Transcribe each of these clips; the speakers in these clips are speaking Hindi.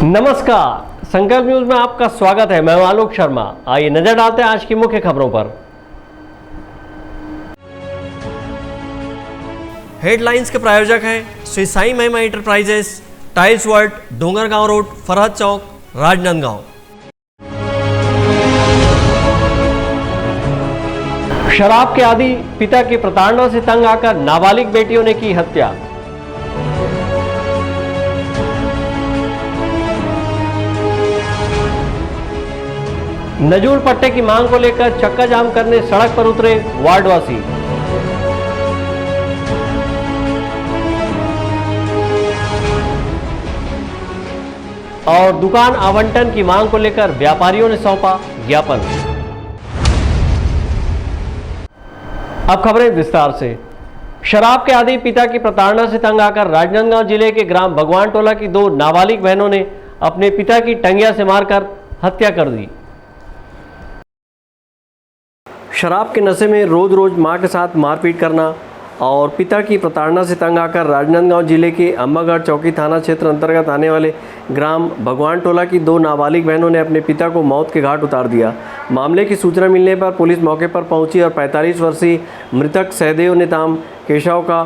नमस्कार, संकल्प न्यूज में आपका स्वागत है। मैं हूं आलोक शर्मा। आइए नजर डालते हैं आज की मुख्य खबरों पर। हेडलाइंस के प्रायोजक हैं Shri Sai Mahima enterprises, tiles world, Dongargaon road, Farhad Chowk, Rajnandgaon. शराब के आदी पिता की प्रताड़ना से तंग आकर नाबालिग बेटियों ने की हत्या। नजूल पट्टे की मांग को लेकर चक्का जाम करने सड़क पर उतरे वार्डवासी। और दुकान आवंटन की मांग को लेकर व्यापारियों ने सौंपा ज्ञापन। अब खबरें विस्तार से। शराब के आदी पिता की प्रताड़ना से तंग आकर राजनांदगांव जिले के ग्राम भगवान टोला की दो नाबालिग बहनों ने अपने पिता की टंगिया से मारकर हत्या कर दी। शराब के नशे में रोज रोज मां के साथ मारपीट करना और पिता की प्रताड़ना से तंग आकर राजनांदगांव जिले के अम्बागढ़ चौकी थाना क्षेत्र अंतर्गत आने वाले ग्राम भगवान टोला की दो नाबालिग बहनों ने अपने पिता को मौत के घाट उतार दिया। मामले की सूचना मिलने पर पुलिस मौके पर पहुंची और 45 वर्षीय मृतक सहदेव नेताम केशव का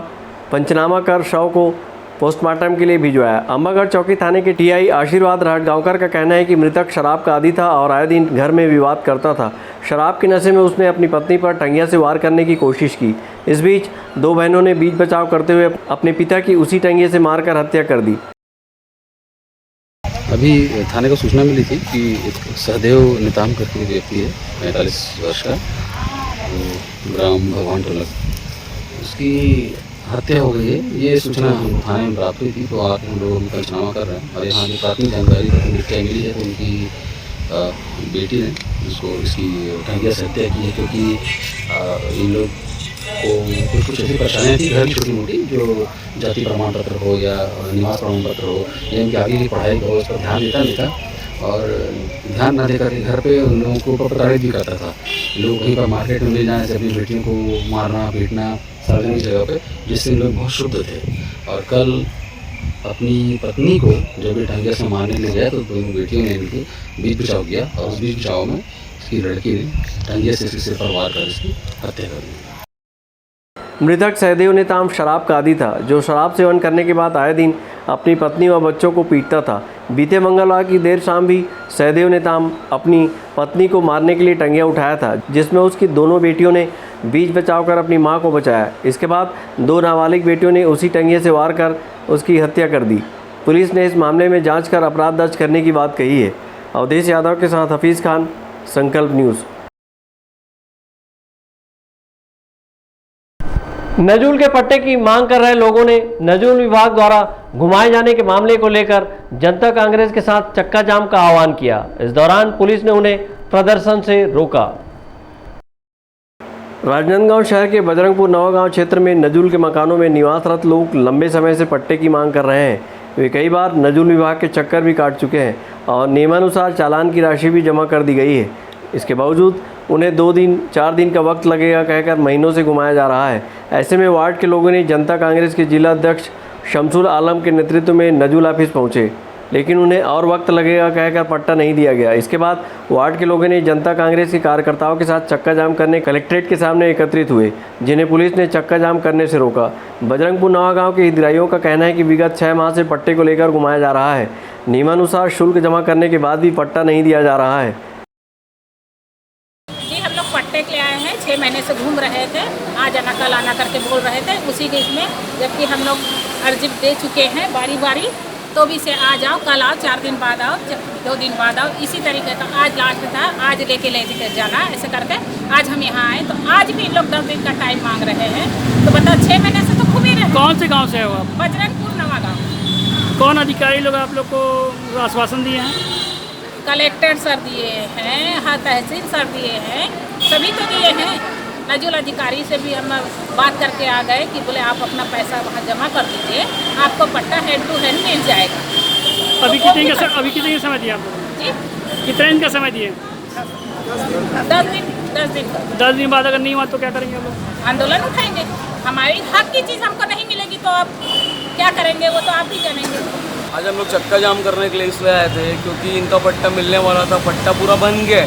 पंचनामा कर शव को पोस्टमार्टम के लिए भिजवाया। अम्बागढ़ चौकी थाने के टीआई आशीर्वाद राजगांवकर का कहना है कि मृतक शराब का आदी था और आए दिन घर में विवाद करता था। शराब के नशे में उसने अपनी पत्नी पर टंगिया से वार करने की कोशिश की। इस बीच दो बहनों ने बीच बचाव करते हुए अपने पिता की उसी टंगिए से मारकर हत्या कर दी। अभी थाने को सूचना मिली थी कि एक सहदेव नेताम करके व्यक्ति है 45 वर्ष का, ग्राम भगवान टोला, उसकी हत्या हो गई है। ये सूचना हम थाने में प्राप्त हुई थी, तो आप हम लोग पंचनामा कर रहे हैं और यहाँ की प्राथमिक जानकारी प्राथमिकता मिली है तो उनकी बेटी ने जिसको इसकी टंगिया से हत्या की है, क्योंकि इन लोग को कुछ ऐसी परेशानियाँ थी घर की छोटी मोटी, जो जाति प्रमाण पत्र हो या निवास प्रमाण पत्र हो या इनकी आगे की पढ़ाई हो, उस पर ध्यान देता नहीं था और ध्यान न देकर घर पे उन लोगों को प्रताड़ित भी करता था। लोग कहीं पर मार्केट में ले जाने से अपनी बेटियों को मारना पीटना सार्वजनिक जगह पे, जिससे लोग बहुत शुद्ध थे। और कल अपनी पत्नी को जब ये टंगिया से मारने ले गया तो दोनों बेटियों ने इनके बीच बचाव किया और उस बीच बचाव में इसकी लड़की ने टंगिया से इसके सिर पर वार कर इसकी हत्या कर दी। मृतक सहदेव नेताम शराब का आदी था, जो शराब सेवन करने के बाद आए दिन अपनी पत्नी व बच्चों को पीटता था। बीते मंगलवार की देर शाम भी सहदेव नेताम अपनी पत्नी को मारने के लिए टंगिया उठाया था, जिसमें उसकी दोनों बेटियों ने बीच बचाव कर अपनी मां को बचाया। इसके बाद दो नाबालिग बेटियों ने उसी टंगिए से वार कर उसकी हत्या कर दी। पुलिस ने इस मामले में जांच कर अपराध दर्ज करने की बात कही है। अवधेश यादव के साथ हफीज़ खान, संकल्प न्यूज़। नजूल के पट्टे की मांग कर रहे लोगों ने नजूल विभाग द्वारा घुमाए जाने के मामले को लेकर जनता कांग्रेस के साथ चक्का जाम का आह्वान किया। इस दौरान पुलिस ने उन्हें प्रदर्शन से रोका। राजनांदगांव शहर के बजरंगपुर नवागांव क्षेत्र में नजूल के मकानों में निवासरत लोग लंबे समय से पट्टे की मांग कर रहे हैं। वे कई बार नजूल विभाग के चक्कर भी काट चुके हैं और नियमानुसार चालान की राशि भी जमा कर दी गई है। इसके बावजूद उन्हें 2-4 दिन का वक्त लगेगा कहकर महीनों से घुमाया जा रहा है। ऐसे में वार्ड के लोगों ने जनता कांग्रेस के जिला अध्यक्ष शमसुल आलम के नेतृत्व में नजूल ऑफिस पहुंचे, लेकिन उन्हें और वक्त लगेगा कहकर पट्टा नहीं दिया गया। इसके बाद वार्ड के लोगों ने जनता कांग्रेस के कार्यकर्ताओं के साथ चक्का जाम करने कलेक्ट्रेट के सामने एकत्रित हुए, जिन्हें पुलिस ने चक्का जाम करने से रोका। बजरंगपुर नवागांव के हितग्राहियों का कहना है कि विगत 6 माह से पट्टे को लेकर घुमाया जा रहा है। नियमानुसार शुल्क जमा करने के बाद भी पट्टा नहीं दिया जा रहा है। हम लोग पट्टे के लिए आए हैं, 6 महीने से घूम रहे थे, आज आना कल आना करके बोल रहे थे उसी के इसमें, जबकि हम लोग अर्जी दे चुके हैं बारी बारी, तो भी से आ जाओ, कल आओ, 4 दिन बाद आओ, 2 दिन बाद आओ, इसी तरीके का आज लास्ट था, आज लेके जाना, ऐसे करके आज हम यहाँ आए। तो आज भी लोग 10 दिन का टाइम मांग रहे हैं। तो बताओ, 6 महीने से तो घूम ही रहे। कौन से गांव से हो आप? बजरंगपुर नवागांव। कौन अधिकारी लोग आप लोग को आश्वासन दिए हैं? कलेक्टर सर दिए हैं, हाँ तहसील सर दिए हैं, सभी तो दिए हैं। नजूल अधिकारी से भी हम बात करके आ गए कि बोले आप अपना पैसा वहाँ जमा कर दीजिए, आपको पट्टा हैंड टू हैंड मिल जाएगा। अभी कितने का समय दिया आप लोगों? जी, कितने दिन का समय दिए? 10 दिन। 10 दिन बाद अगर नहीं हुआ तो क्या करेंगे आप लोग? आंदोलन उठाएंगे। हमारी हक की चीज़ हमको नहीं मिलेगी तो आप क्या करेंगे, वो तो आप ही जानेंगे। आज हम लोग चक्का जाम करने के लिए इसलिए आए थे क्योंकि इनका पट्टा मिलने वाला था, पट्टा पूरा बन गया है।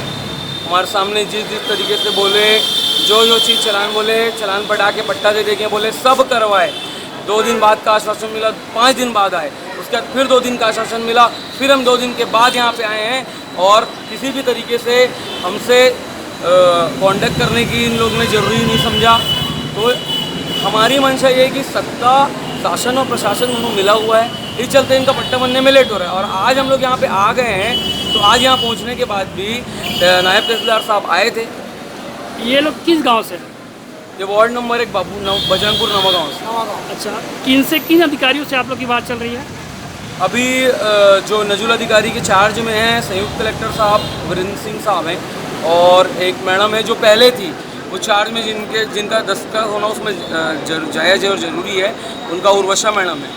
हमारे सामने जिस तरीके से बोले, जो चीज़ चलान बोले, चलान पटा के पट्टा दे देंगे बोले, सब करवाए। 2 दिन बाद का आश्वासन मिला, 5 दिन बाद आए, उसके बाद फिर 2 दिन का आश्वासन मिला, फिर हम 2 दिन के बाद यहाँ पे आए हैं और किसी भी तरीके से हमसे कांटेक्ट करने की इन लोगों ने ज़रूरी नहीं समझा। तो हमारी मंशा ये है कि सत्ता, शासन और प्रशासन दोनों मिला हुआ है, इस चलते इनका पट्टा बनने में लेट हो रहा है। और आज हम लोग यहाँ पे आ गए हैं, तो आज यहाँ पहुँचने के बाद भी नायब तहसीलदार साहब आए थे। ये लोग किस गांव से? ये वार्ड नंबर 1 बजरंगपुर नवागांव से। अच्छा, किन अधिकारियों से आप लोग की बात चल रही है? अभी जो नजुल अधिकारी के चार्ज में हैं संयुक्त कलेक्टर साहब वीरेंद्र सिंह साहब हैं, और एक मैडम है जो पहले थी, वो चार्ज में जिनका दस्तखत होना उसमें जायज़ है और ज़रूरी है, उनका उर्वशा मैडम है।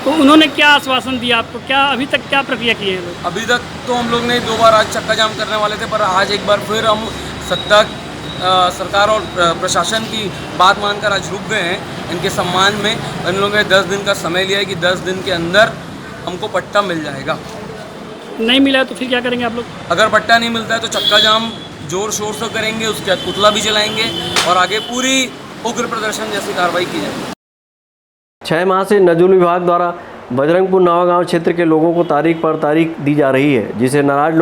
तो उन्होंने क्या आश्वासन दिया आपको? क्या अभी तक क्या प्रक्रिया की है लोग? अभी तक तो हम लोग ने 2 बार आज चक्का जाम करने वाले थे, पर आज एक बार फिर हम सत्ता, सरकार और प्रशासन की बात मानकर आज रुक गए हैं इनके सम्मान में। इन लोगों ने 10 दिन का समय लिया है कि 10 दिन के अंदर हमको पट्टा मिल जाएगा। नहीं मिला तो फिर क्या करेंगे आप लोग? अगर पट्टा नहीं मिलता है तो चक्का जाम जोर शोर से करेंगे, उसके बाद पुतला भी जलाएंगे और आगे पूरी उग्र प्रदर्शन जैसी कार्रवाई की जाएगी। 6 माह से नजुल विभाग द्वारा बजरंगपुर नवागांव क्षेत्र के लोगों को तारीख पर तारीख दी जा रही है, जिससे नाराज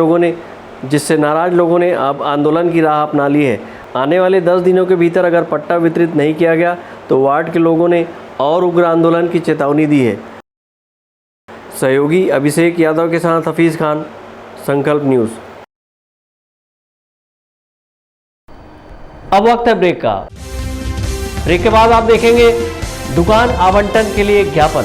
लोगों ने अब आंदोलन की राह अपना ली है। आने वाले 10 दिनों के भीतर अगर पट्टा वितरित नहीं किया गया तो वार्ड के लोगों ने और उग्र आंदोलन की चेतावनी दी है। सहयोगी अभिषेक यादव के साथ हफीज़ खान, संकल्प न्यूज़। अब वक्त है ब्रेक का। ब्रेक के बाद आप देखेंगे दुकान आवंटन के लिए ज्ञापन।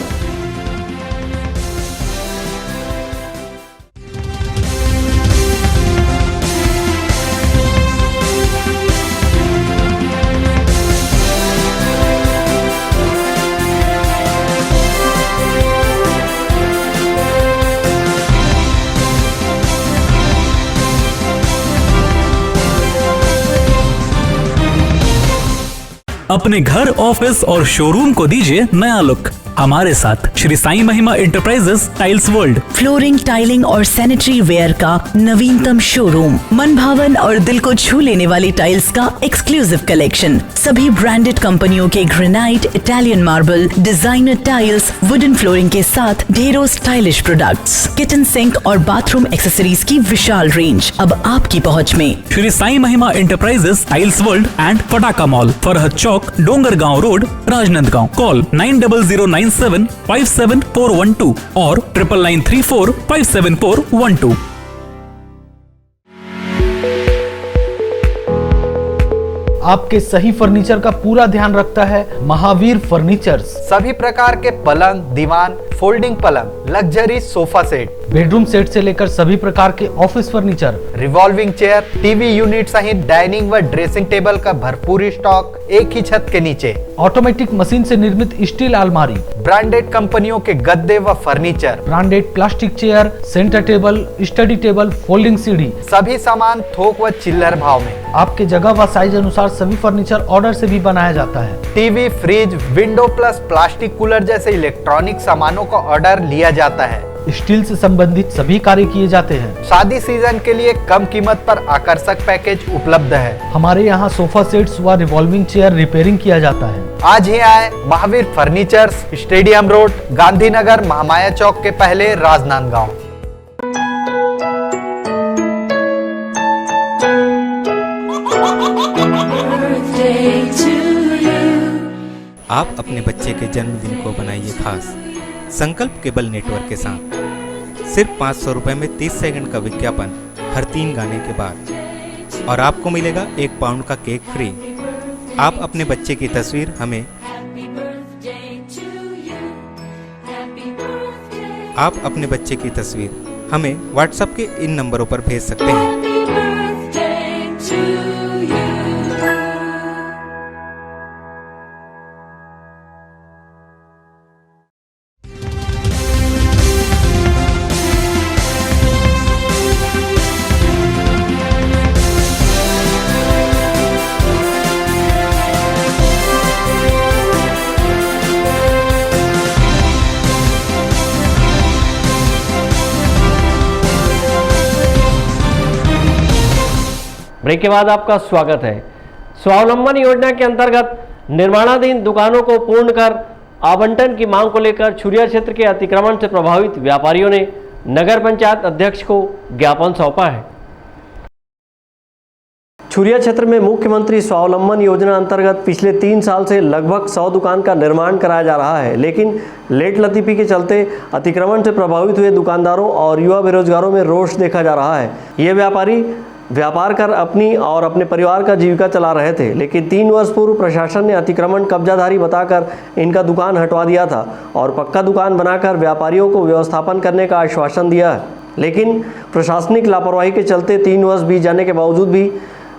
अपने घर, ऑफिस और शोरूम को दीजिए नया लुक हमारे साथ Shri Sai Mahima enterprises tiles world. Flooring, tiling और सैनिटरी वेयर का नवीनतम शोरूम, मन भावन और दिल को छू लेने वाली टाइल्स का एक्सक्लूसिव कलेक्शन, सभी ब्रांडेड कंपनियों के granite, Italian marble, designer tiles, wooden flooring के साथ ढेरों स्टाइलिश प्रोडक्ट्स, किचन सिंक और बाथरूम एक्सेसरीज की विशाल रेंज अब आपकी पहुंच में। Shri Sai Mahima enterprises tiles world and Pataka mall, Farhad Chowk, Dongargaon road, Rajnandgaon. Call 9009757412 और 9993457412। आपके सही फर्नीचर का पूरा ध्यान रखता है महावीर फर्नीचर्स। सभी प्रकार के पलंग, दीवान, फोल्डिंग पलंग, luxury sofa set, bedroom set से लेकर सभी प्रकार के office furniture, revolving chair, TV unit सहित डाइनिंग व ड्रेसिंग टेबल का भरपूर स्टॉक एक ही छत के नीचे। ऑटोमेटिक मशीन से निर्मित स्टील अलमारी, ब्रांडेड कंपनियों के गद्दे व furniture, branded plastic chair, centre table, study table, folding सीढ़ी, सभी सामान थोक व चिल्लर भाव में। आपके जगह व साइज अनुसार सभी फर्नीचर ऑर्डर से भी बनाया जाता है। TV, fridge, window plus plastic cooler जैसे इलेक्ट्रॉनिक सामानों का ऑर्डर लिया जाता है। स्टील से संबंधित सभी कार्य किए जाते हैं। शादी सीजन के लिए कम कीमत पर आकर्षक पैकेज उपलब्ध है। हमारे यहाँ सोफा सेट्स व रिवॉल्विंग चेयर रिपेयरिंग किया जाता है। आज ही आए Mahavir furnitures, stadium road, Gandhinagar, Mahamaya Chowk के पहले, राजनांदगांव। आप अपने बच्चे के जन्मदिन को बनाइए खास संकल्प केबल नेटवर्क के साथ। सिर्फ 500 रुपए में 30 सेकंड का विज्ञापन हर 3 गाने के बाद, और आपको मिलेगा 1 पाउंड का केक फ्री। आप अपने बच्चे की तस्वीर हमें व्हाट्सएप के इन नंबरों पर भेज सकते हैं। ब्रेक के बाद आपका स्वागत है। स्वावलंबन योजना के अंतर्गत निर्माणाधीन दुकानों को पूर्ण कर आवंटन की मांग को लेकर छुरिया क्षेत्र के अतिक्रमण से प्रभावित व्यापारियों ने नगर पंचायत अध्यक्ष को ज्ञापन सौंपा है। छुरिया क्षेत्र में मुख्यमंत्री स्वावलंबन योजना अंतर्गत पिछले 3 साल से लगभग 100 दुकान का निर्माण कराया जा रहा है, लेकिन लेट लतीफी के चलते अतिक्रमण से प्रभावित हुए दुकानदारों और युवा बेरोजगारों में रोष देखा जा रहा है। ये व्यापारी व्यापार कर अपनी और अपने परिवार का जीविका चला रहे थे, लेकिन 3 वर्ष पूर्व प्रशासन ने अतिक्रमण कब्जाधारी बताकर इनका दुकान हटवा दिया था और पक्का दुकान बनाकर व्यापारियों को व्यवस्थापन करने का आश्वासन दिया है। लेकिन प्रशासनिक लापरवाही के चलते 3 वर्ष बीत जाने के बावजूद भी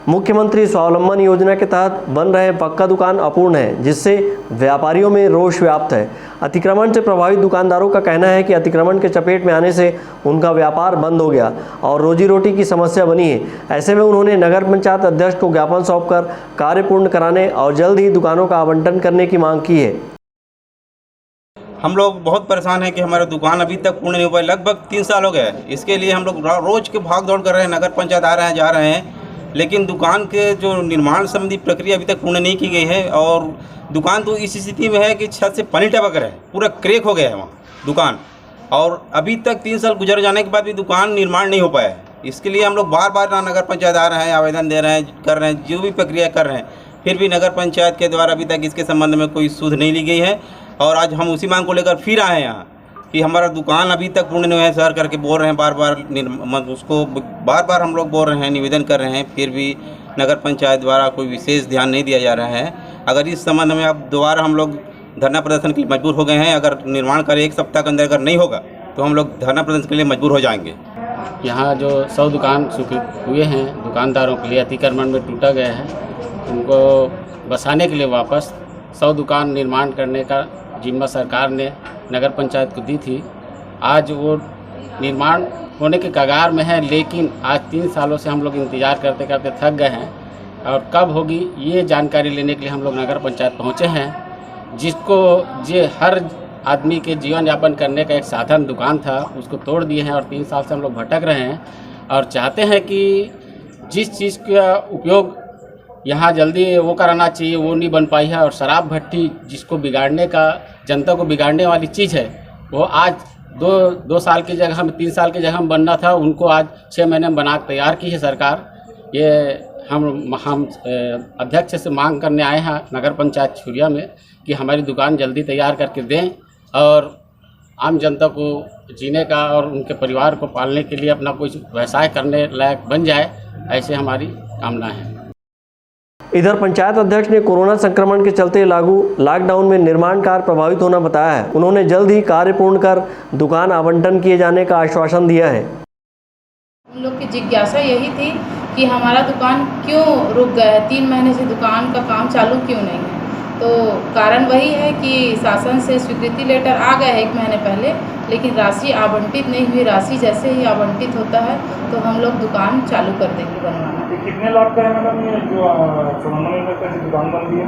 मुख्यमंत्री स्वावलंबन योजना के तहत बन रहे पक्का दुकान अपूर्ण है, जिससे व्यापारियों में रोष व्याप्त है। अतिक्रमण से प्रभावित दुकानदारों का कहना है कि अतिक्रमण के चपेट में आने से उनका व्यापार बंद हो गया और रोजी रोटी की समस्या बनी है। ऐसे में उन्होंने नगर पंचायत अध्यक्ष को ज्ञापन सौंपकर कार्य पूर्ण कराने और जल्द ही दुकानों का आवंटन करने की मांग की है। हम लोग बहुत परेशान हैं कि हमारा दुकान अभी तक पूर्ण नहीं हुआ है। लगभग 3 साल हो गए। इसके लिए हम लोग रोज के भाग दौड़ कर रहे हैं, नगर पंचायत आ रहे हैं, जा रहे हैं, लेकिन दुकान के जो निर्माण संबंधी प्रक्रिया अभी तक पूर्ण नहीं की गई है। और दुकान तो इस स्थिति में है कि छत से पानी टपक रहा है, पूरा क्रैक हो गया है वहाँ दुकान। और अभी तक 3 साल गुजर जाने के बाद भी दुकान निर्माण नहीं हो पाया है। इसके लिए हम लोग बार बार नगर पंचायत आ रहे हैं, आवेदन दे रहे हैं, कर रहे हैं, जो भी प्रक्रिया कर रहे हैं, फिर भी नगर पंचायत के द्वारा अभी तक इसके संबंध में कोई सुध नहीं ली गई है। और आज हम उसी मांग को लेकर फिर आए हैं यहाँ कि हमारा दुकान अभी तक पूर्ण नहीं है सर करके बोल रहे हैं बार बार हम लोग बोल रहे हैं, निवेदन कर रहे हैं, फिर भी नगर पंचायत द्वारा कोई विशेष ध्यान नहीं दिया जा रहा है। अगर इस संबंध में अब दोबारा हम लोग धरना प्रदर्शन के लिए मजबूर हो गए हैं। अगर निर्माण कार्य 1 सप्ताह के अंदर अगर नहीं होगा तो हम लोग धरना प्रदर्शन के लिए मजबूर हो जाएंगे। यहाँ जो 100 दुकान स्वीकृत हुए हैं दुकानदारों के लिए अतिक्रमण में टूटा गया है, उनको बसाने के लिए वापस 100 दुकान निर्माण करने का जिम्मा सरकार ने नगर पंचायत को दी थी। आज वो निर्माण होने के कगार में है, लेकिन आज 3 सालों से हम लोग इंतज़ार करते करते थक गए हैं और कब होगी ये जानकारी लेने के लिए हम लोग नगर पंचायत पहुँचे हैं, जिसको जे हर आदमी के जीवन यापन करने का एक साधन दुकान था उसको तोड़ दिए हैं और 3 साल से हम लोग भटक रहे हैं और चाहते हैं कि जिस चीज़ का उपयोग यहाँ जल्दी वो कराना चाहिए वो नहीं बन पाई है। और शराब भट्टी जिसको बिगाड़ने का, जनता को बिगाड़ने वाली चीज़ है, वो आज 2 साल की जगह में 3 साल की जगह में बनना था, उनको आज 6 महीने में बना तैयार की है सरकार। ये हम अध्यक्ष से मांग करने आए हैं नगर पंचायत छुरिया में कि हमारी दुकान जल्दी तैयार करके दें और आम जनता को जीने का और उनके परिवार को पालने के लिए अपना कुछ व्यवसाय करने लायक बन जाए, ऐसे हमारी कामना है। इधर पंचायत अध्यक्ष ने कोरोना संक्रमण के चलते लागू लॉकडाउन में निर्माण कार्य प्रभावित होना बताया है। उन्होंने जल्द ही कार्य पूर्ण कर दुकान आवंटन किए जाने का आश्वासन दिया है। उन लोग की जिज्ञासा यही थी कि हमारा दुकान क्यों रुक गया है, 3 महीने से दुकान का काम चालू क्यों नहीं है। तो कारण वही है कि शासन से स्वीकृति लेटर आ गया है 1 महीने पहले, लेकिन राशि आवंटित नहीं हुई। राशि जैसे ही आवंटित होता है तो हम लोग दुकान चालू कर देंगे बनवाना। कितने लाख का है मैडम ये जो दुकान बन रही है?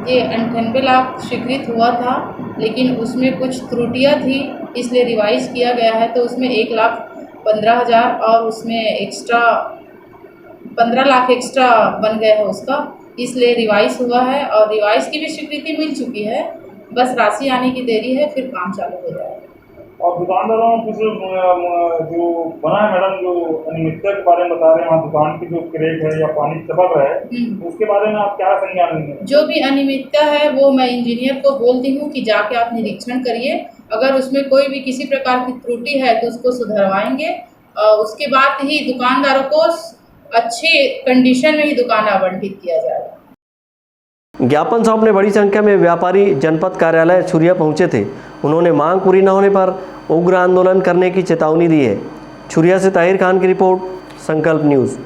ये 98 लाख स्वीकृत हुआ था, लेकिन उसमें कुछ त्रुटियां थी, इसलिए रिवाइज किया गया है। तो उसमें 1,15,000 और उसमें एक्स्ट्रा 15 लाख एक्स्ट्रा बन गया है उसका, इसलिए रिवाइज हुआ है और रिवाइज की भी स्वीकृति मिल चुकी है। बस राशि आने की देरी है, फिर काम चालू हो जाएगा। और दुकानदारों कुछ जो बना है मैडम, जो अनियमितता के बारे में बता रहे हैं, वहाँ दुकान की जो क्रैक है या पानी टपक रहा है, उसके बारे में आप क्या संज्ञान लेंगे? जो भी अनियमितता है वो मैं इंजीनियर को बोलती हूँ कि जाके आप निरीक्षण करिए। अगर उसमें कोई भी किसी प्रकार की त्रुटि है तो उसको सुधरवाएंगे और उसके बाद ही दुकानदारों को अच्छी कंडीशन में ही दुकान आवंटित किया जाएगा। ज्ञापन सौंपने बड़ी संख्या में व्यापारी जनपद कार्यालय छुरिया पहुंचे थे। उन्होंने मांग पूरी न होने पर उग्र आंदोलन करने की चेतावनी दी है। छुरिया से ताहिर खान की रिपोर्ट, संकल्प न्यूज।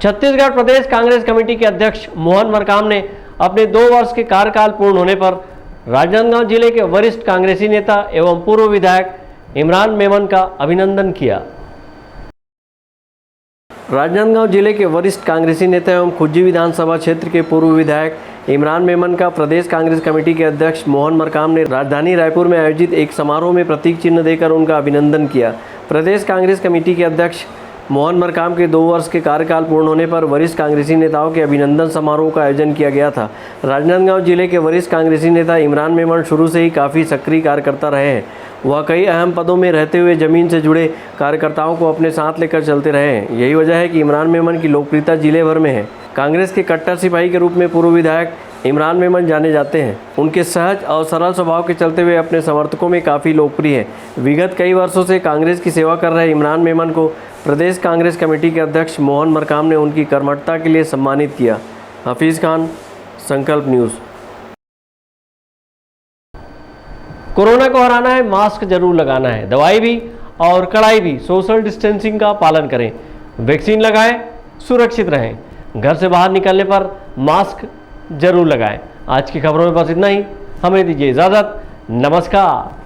छत्तीसगढ़ प्रदेश कांग्रेस कमेटी के अध्यक्ष मोहन मरकाम ने अपने 2 वर्ष के कार्यकाल पूर्ण होने पर राजनांदगांव जिले के वरिष्ठ कांग्रेसी नेता एवं पूर्व विधायक इमरान मेमन का अभिनंदन किया। राजनांदगांव जिले के वरिष्ठ कांग्रेसी नेता एवं खुज्जी विधानसभा क्षेत्र के पूर्व विधायक इमरान मेमन का प्रदेश कांग्रेस कमेटी के अध्यक्ष मोहन मरकाम ने राजधानी रायपुर में आयोजित एक समारोह में प्रतीक चिन्ह देकर उनका अभिनंदन किया। प्रदेश कांग्रेस कमेटी के अध्यक्ष मोहन मरकाम के 2 वर्ष के कार्यकाल पूर्ण होने पर वरिष्ठ कांग्रेसी नेताओं के अभिनंदन समारोह का आयोजन किया गया था। राजनांदगांव जिले के वरिष्ठ कांग्रेसी नेता इमरान मेमन शुरू से ही काफ़ी सक्रिय कार्यकर्ता रहे हैं। वह कई अहम पदों में रहते हुए जमीन से जुड़े कार्यकर्ताओं को अपने साथ लेकर चलते रहे हैं। यही वजह है कि इमरान मेमन की लोकप्रियता जिले भर में है। कांग्रेस के कट्टर सिपाही के रूप में पूर्व विधायक इमरान मेमन जाने जाते हैं। उनके सहज और सरल स्वभाव के चलते हुए अपने समर्थकों में काफ़ी लोकप्रिय है। विगत कई वर्षों से कांग्रेस की सेवा कर रहे इमरान मेमन को प्रदेश कांग्रेस कमेटी के अध्यक्ष मोहन मरकाम ने उनकी कर्मठता के लिए सम्मानित किया। हफीज़ खान, संकल्प न्यूज़। कोरोना को हराना है, मास्क जरूर लगाना है, दवाई भी और कड़ाई भी, सोशल डिस्टेंसिंग का पालन करें, वैक्सीन लगाएं, सुरक्षित रहें, घर से बाहर निकलने पर मास्क जरूर लगाएं। आज की खबरों में बस इतना ही, हमें दीजिए इजाज़त, नमस्कार।